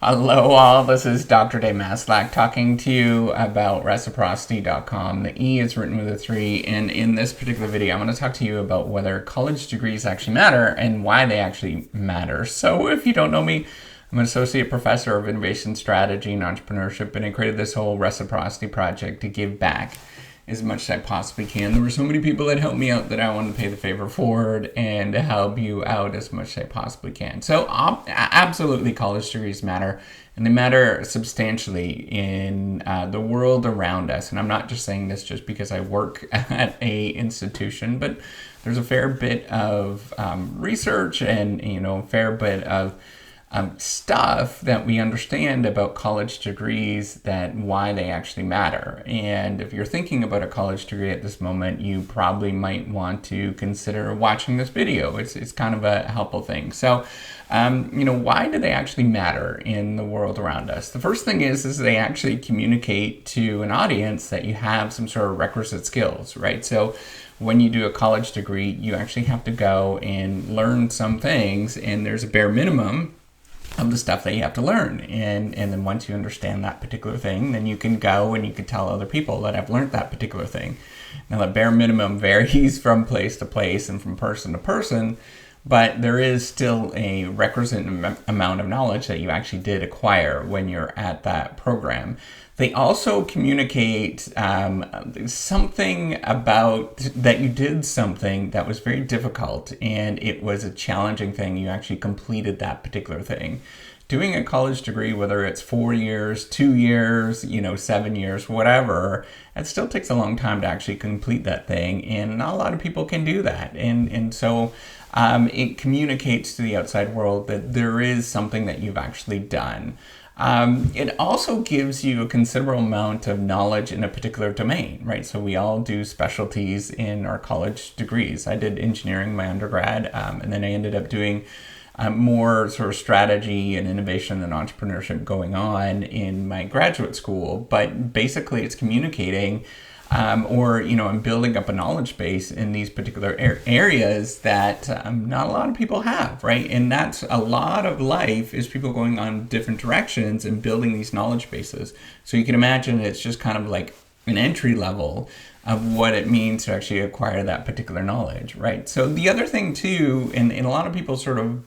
Hello all, this is Dr. Dave Maslach talking to you about reciprocity.com. The E is written with a 3, and in this particular video I'm going to talk to you about whether college degrees actually matter and why they actually matter. So if you don't know me, I'm an associate professor of innovation strategy and entrepreneurship, and I created this whole reciprocity project to give back as much as I possibly can. There were so many people that helped me out that I wanted to pay the favor forward and to help you out as much as I possibly can. So absolutely college degrees matter, and they matter substantially in the world around us. And I'm not just saying this just because I work at a institution, but there's a fair bit of research and a fair bit of stuff that we understand about college degrees, that why they actually matter. And if you're thinking about a college degree at this moment, you probably might want to consider watching this video. It's kind of a helpful thing. So, why do they actually matter in the world around us? The first thing is they actually communicate to an audience that you have some sort of requisite skills, right? So when you do a college degree, you actually have to go and learn some things, and there's a bare minimum of the stuff that you have to learn. And then once you understand that particular thing, then you can go and you can tell other people that I've learned that particular thing. Now, the bare minimum varies from place to place and from person to person, but there is still a requisite amount of knowledge that you actually did acquire when you're at that program. They also communicate something about that you did something that was very difficult and it was a challenging thing. You actually completed that particular thing. Doing a college degree, whether it's 4 years, 2 years, 7 years, whatever, it still takes a long time to actually complete that thing. And not a lot of people can do that. And so it communicates to the outside world that there is something that you've actually done. It also gives you a considerable amount of knowledge in a particular domain, right? So we all do specialties in our college degrees. I did engineering in my undergrad, and then I ended up doing more sort of strategy and innovation and entrepreneurship going on in my graduate school. But basically it's communicating I'm building up a knowledge base in these particular areas that not a lot of people have, right? And that's a lot of life, is people going on different directions and building these knowledge bases. So you can imagine it's just kind of like an entry level of what it means to actually acquire that particular knowledge, right? So the other thing too, and a lot of people sort of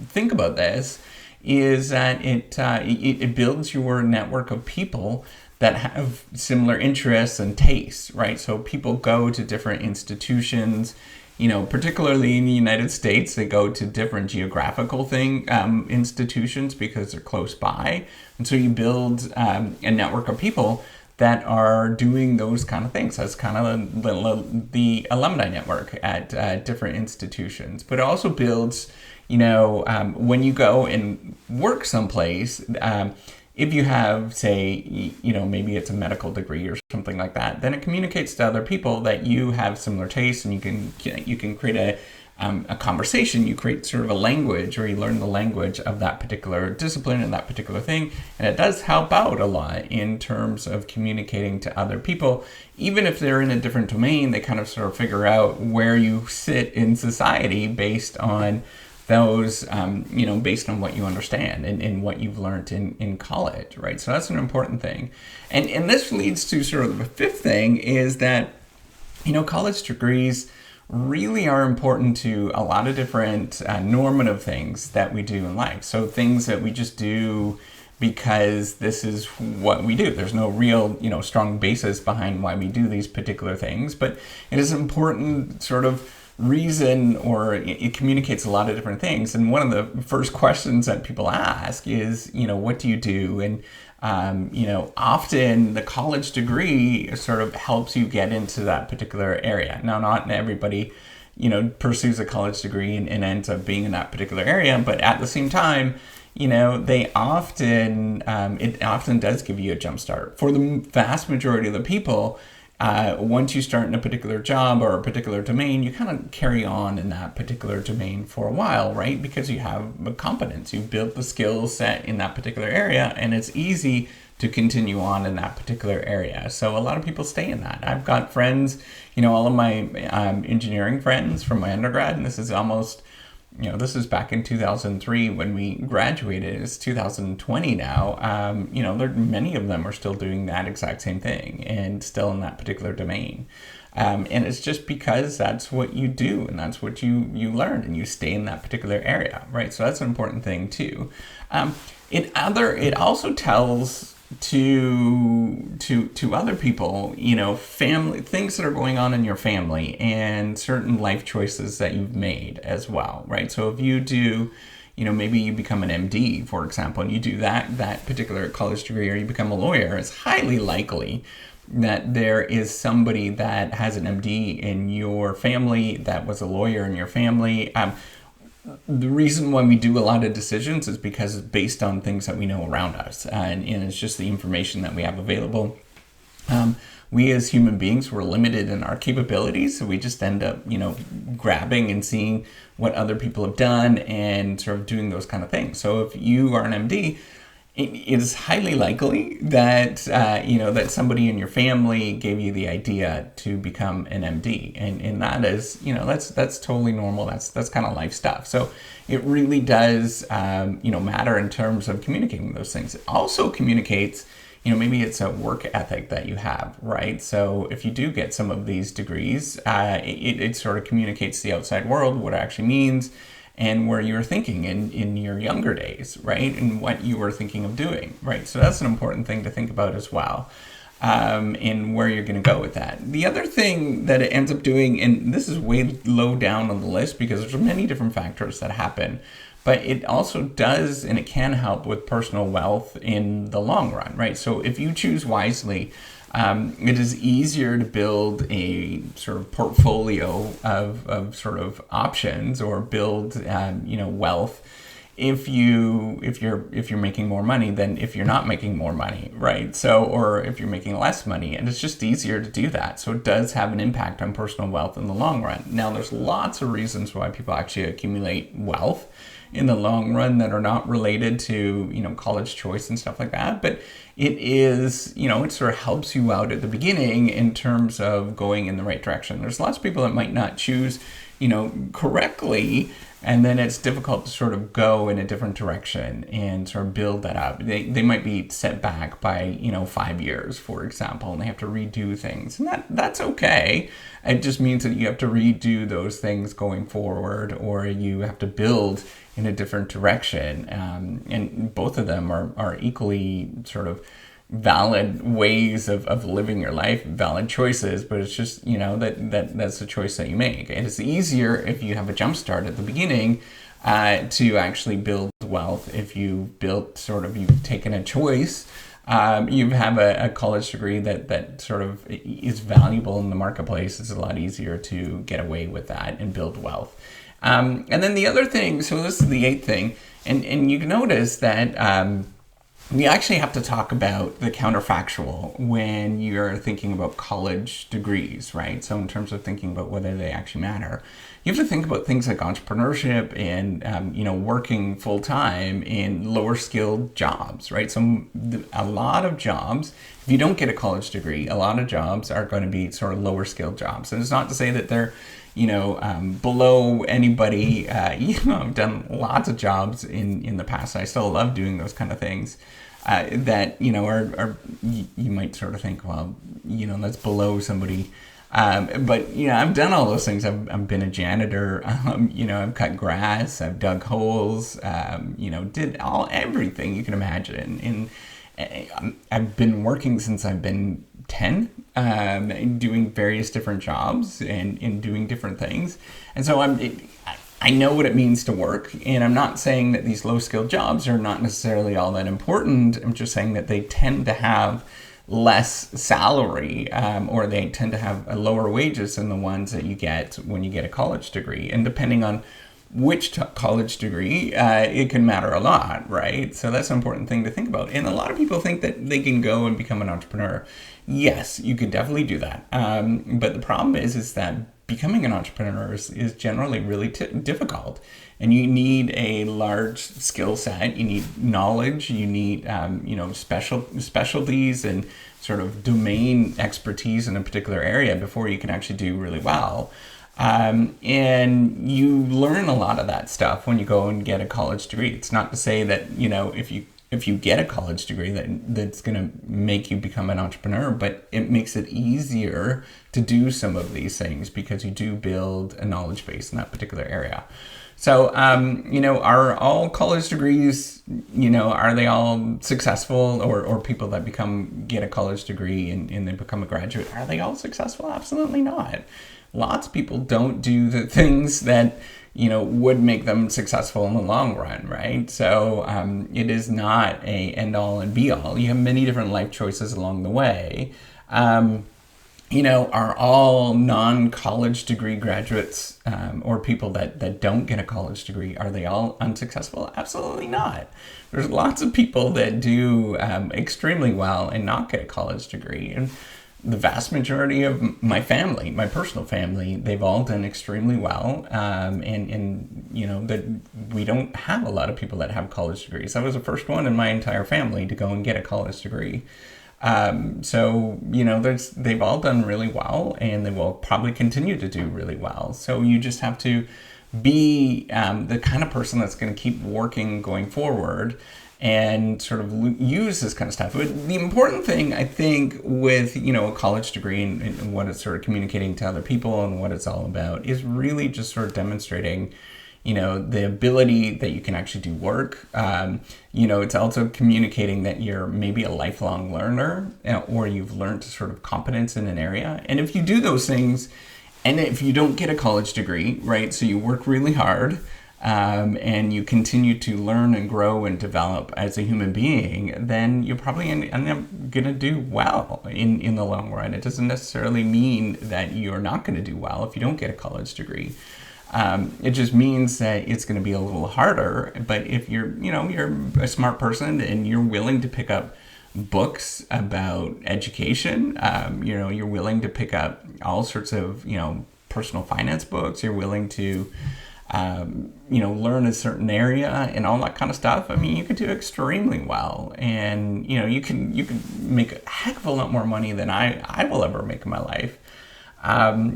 think about this, is that it builds your network of people that have similar interests and tastes, right? So people go to different institutions, particularly in the United States, they go to different geographical institutions because they're close by. And so you build a network of people that are doing those kind of things. That's kind of the alumni network at different institutions. But it also builds, when you go and work someplace, if you have, say, maybe it's a medical degree or something like that, then it communicates to other people that you have similar tastes, and you can create a conversation. You create sort of a language, or you learn the language of that particular discipline and that particular thing, and it does help out a lot in terms of communicating to other people. Even if they're in a different domain, they kind of sort of figure out where you sit in society based on those, based on what you understand and what you've learned in college, right? So that's an important thing. And this leads to sort of the fifth thing, is that, college degrees really are important to a lot of different normative things that we do in life. So things that we just do because this is what we do. There's no real, strong basis behind why we do these particular things, but it is an important sort of reason, or it communicates a lot of different things. And one of the first questions that people ask is, what do you do? And often the college degree sort of helps you get into that particular area. Now, not everybody, pursues a college degree and ends up being in that particular area, but at the same time, it often does give you a jump start. For the vast majority of the people, once you start in a particular job or a particular domain, you kind of carry on in that particular domain for a while, right? Because you have a competence, you've built the skill set in that particular area, and it's easy to continue on in that particular area. So a lot of people stay in that. I've got friends, all of my engineering friends from my undergrad, and this is almost this is back in 2003 when we graduated. It's 2020 now. Many of them are still doing that exact same thing and still in that particular domain. And it's just because that's what you do and that's what you learn and you stay in that particular area, right? So that's an important thing too. It also tells to other people, family things that are going on in your family and certain life choices that you've made as well, right? So if you do, maybe you become an MD, for example, and you do that particular college degree, or you become a lawyer, it's highly likely that there is somebody that has an MD in your family that was a lawyer in your family. The reason why we do a lot of decisions is because it's based on things that we know around us, and it's just the information that we have available. We as human beings, we're limited in our capabilities, so we just end up, grabbing and seeing what other people have done and sort of doing those kind of things. So if you are an MD, it is highly likely that that somebody in your family gave you the idea to become an MD, and that is that's totally normal. That's kind of life stuff. So it really does matter in terms of communicating those things. It also communicates, maybe it's a work ethic that you have, right? So if you do get some of these degrees, it sort of communicates to the outside world what it actually means, and where you were thinking in your younger days, right? And what you were thinking of doing, right? So that's an important thing to think about as well, and where you're going to go with that. The other thing that it ends up doing, and this is way low down on the list because there's many different factors that happen, but it also does, and it can help with personal wealth in the long run, right? So if you choose wisely, it is easier to build a sort of portfolio of sort of options, or build wealth if you're making more money than if you're not making more money, right? So, or if you're making less money, and it's just easier to do that. So it does have an impact on personal wealth in the long run. Now, there's lots of reasons why people actually accumulate wealth in the long run that are not related to, college choice and stuff like that. But it is, it sort of helps you out at the beginning in terms of going in the right direction. There's lots of people that might not choose, correctly, and then it's difficult to sort of go in a different direction and sort of build that up. They might be set back by, 5 years, for example, and they have to redo things. And that's okay. It just means that you have to redo those things going forward, or you have to build in a different direction. And both of them are equally sort of valid ways of living your life, valid choices, but it's just, that's the choice that you make. And it's easier if you have a jump start at the beginning to actually build wealth. If you've taken a choice, you have a college degree that sort of is valuable in the marketplace. It's a lot easier to get away with that and build wealth. And then the other thing, so this is the 8th thing, and you can notice that we actually have to talk about the counterfactual when you're thinking about college degrees, right? So in terms of thinking about whether they actually matter, you have to think about things like entrepreneurship and, working full time in lower skilled jobs, right? So a lot of jobs, if you don't get a college degree, a lot of jobs are going to be sort of lower skilled jobs. And it's not to say that they're below anybody. I've done lots of jobs in the past. I still love doing those kind of things that, are you might sort of think, well, that's below somebody. But, I've done all those things. I've been a janitor, I've cut grass, I've dug holes, did everything you can imagine. And I've been working since I've been 10, doing various different jobs and doing different things. And so I know what it means to work, and I'm not saying that these low-skilled jobs are not necessarily all that important. I'm just saying that they tend to have less salary, or they tend to have lower wages than the ones that you get when you get a college degree. And depending on which college degree, it can matter a lot, right? So that's an important thing to think about. And a lot of people think that they can go and become an entrepreneur. Yes, you can definitely do that. But the problem is that becoming an entrepreneur is generally really difficult. And you need a large skill set, you need knowledge, you need specialties and sort of domain expertise in a particular area before you can actually do really well. And you learn a lot of that stuff when you go and get a college degree. It's not to say that, if you get a college degree that's going to make you become an entrepreneur, but it makes it easier to do some of these things because you do build a knowledge base in that particular area. So, are all college degrees, are they all successful, or people that get a college degree and they become a graduate, are they all successful? Absolutely not. Lots of people don't do the things that, would make them successful in the long run, right? So it is not a end all and be all. You have many different life choices along the way. Are all non-college degree graduates or people that don't get a college degree, are they all unsuccessful? Absolutely not. There's lots of people that do extremely well and not get a college degree. And the vast majority of my family, my personal family, they've all done extremely well. That we don't have a lot of people that have college degrees. I was the first one in my entire family to go and get a college degree. They've all done really well, and they will probably continue to do really well. So you just have to be the kind of person that's going to keep working going forward and sort of use this kind of stuff. But the important thing, I think, with, a college degree and what it's sort of communicating to other people and what it's all about is really just sort of demonstrating the ability that you can actually do work. It's also communicating that you're maybe a lifelong learner, or you've learned sort of competence in an area. And if you do those things, and if you don't get a college degree, right, so you work really hard, and you continue to learn and grow and develop as a human being, then you're probably end up going to do well in the long run. It doesn't necessarily mean that you're not going to do well if you don't get a college degree. It just means that it's going to be a little harder. But if you're a smart person and you're willing to pick up books about education, you're willing to pick up all sorts of, personal finance books, you're willing to, learn a certain area and all that kind of stuff. I mean, you could do extremely well, and, you can make a heck of a lot more money than I will ever make in my life.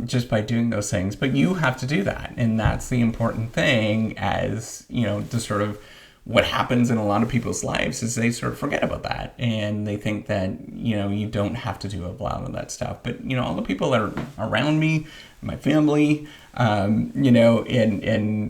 Just by doing those things. But you have to do that. And that's the important thing, as, the sort of what happens in a lot of people's lives is they sort of forget about that. And they think that, you don't have to do a lot of that stuff. But, all the people that are around me, my family, and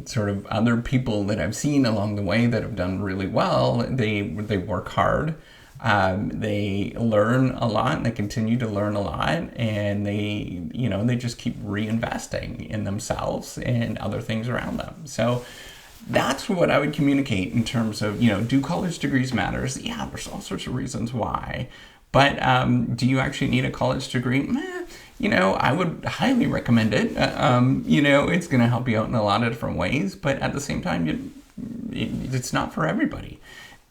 sort of other people that I've seen along the way that have done really well, they work hard. They learn a lot, and they continue to learn a lot, and they just keep reinvesting in themselves and other things around them. So that's what I would communicate in terms of, do college degrees matter? Yeah, there's all sorts of reasons why. But do you actually need a college degree? I would highly recommend it. It's going to help you out in a lot of different ways, but at the same time, it's not for everybody.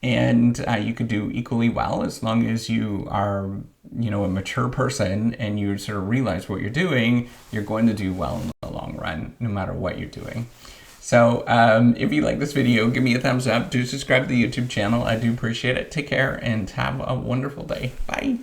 And you could do equally well as long as you are, a mature person and you sort of realize what you're doing. You're going to do well in the long run, no matter what you're doing. So if you like this video, give me a thumbs up. Do subscribe to the YouTube channel. I do appreciate it. Take care and have a wonderful day. Bye.